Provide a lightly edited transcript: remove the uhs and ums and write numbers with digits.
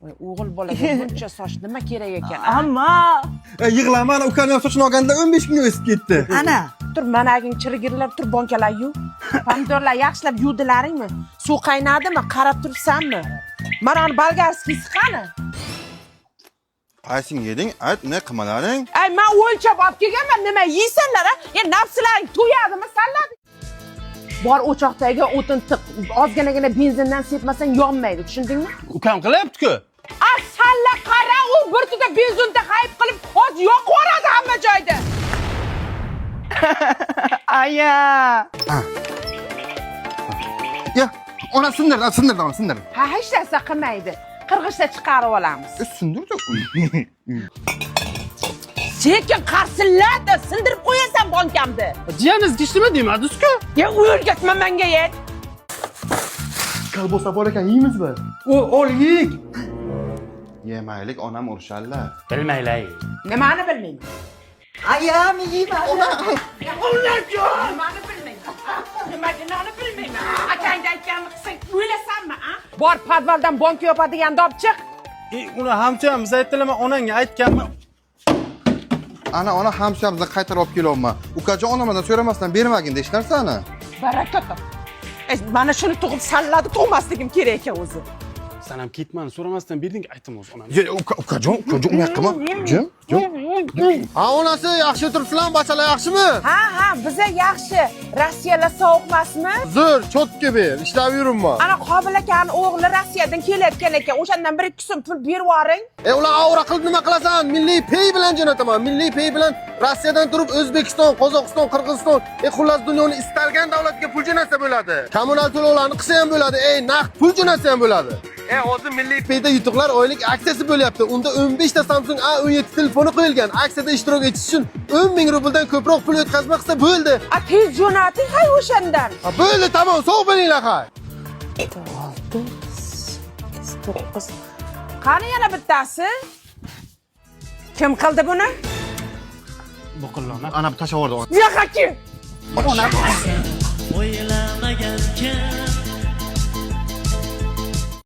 O'g'il bolaga buncha soch nima kerak ekan? Ammo Yig'laman, ukamning sochini olganda 15 kunga o'sib ketdi. ana Tur managing chirigirlar, tur bonkalar yuv. Pomidorlar yaxshilab yuvdilaringmi? Suv qaynadimi? Qarab turibsanmi? Mana uni bolgarskisi qani? Qaysing yeding? Ayt, ne qilmalaring? Ay, men o'lchab olib kelganman, nima yeysanlar a? Nafslaring to'yadimi, salladi? Bor o'choqdagi o'tin tiq, ozginagina benzindan sepmasang yonmaydi, tushundingmi? Ukam qilyapti-ku. A salla qara, u bir tuta benzinda qayib qilib, hozir yoqib yuboradi hamma joyda. aya Ya, ona sindirdi. Ha, hech narsa qilmaydi. Qirg'ishda chiqarib olamiz. Sindirdi. Sekin qarsilladi, sindirib qo'yasan bonkamni. Jiyaningiz ishlama demadingiz-ku. Ya o'rgatma menga yet. Kalbosa bor ekan, yeymizmi? Ol, yeyik. Yemaylik, onam urishadilar. Bilmaylay. Nimani bilmayman. ayam yeyman Ularjon, nimani bilmayman. Nimani bilmayman. Akangga aytganini qilsang o'ylasanmi, a? Bor podvaldan bonka yopadiganda olib chiq. Uni hamcham biz aytdilarmi, onangga aytganman. Ona hamshamni qaytarib olib kelyapman. Ukajon onamdan so'ramasdan bermagin deyish narsani. Baraka top. Mana shuni tug'ib salladi, tug'masligim kerak ekan o'zi. Sen ham ketmani so'ramasdan berding, aytdim o'zi onam. Ukajon unaqa qilma. Jim. Ha, onasi yaxshi o'tiribsizlarmi? Bachalar yaxshimi? Ha, biza yaxshi. Rossiyalar sovuqmasmi? Zo'r, chotga ber, ishlab yuribman. Ana Qobil akaning o'g'li Rossiyadan kelayotgan ekan. O'shandan 1-2 so'm pul berib yuboring. Ular avra qilib nima qilasan? Milliy pay bilan jo'nataman. Milliy pay bilan Rossiyadan turib O'zbekiston, Qozog'iston, Qirg'iziston, xullas dunyoning istalgan davlatga pul jo'natsa bo'ladi. Kommunal to'lovlarni qilsa ham bo'ladi. Naqd pul jo'natsa ham bo'ladi. Hozir Milliy payda yutuqlar oylik aksiyasi bo'lyapti. Unda 15 ta Samsung A17 telefoni qo'yilgan. Aksiyada ishtirok etish uchun 10 ming rubldan ko'proq pul o'tkazma qilsa bo'ldi. A tez jo'nating hay o'shandan. Bo'ldi, tamom, sog' bo'linglar hay. 6 8 9. Qani yana bittasi? Kim qildi buni? Bu qilloni. Ana tashlab yubordi. Yo'q, ona o'ylamagan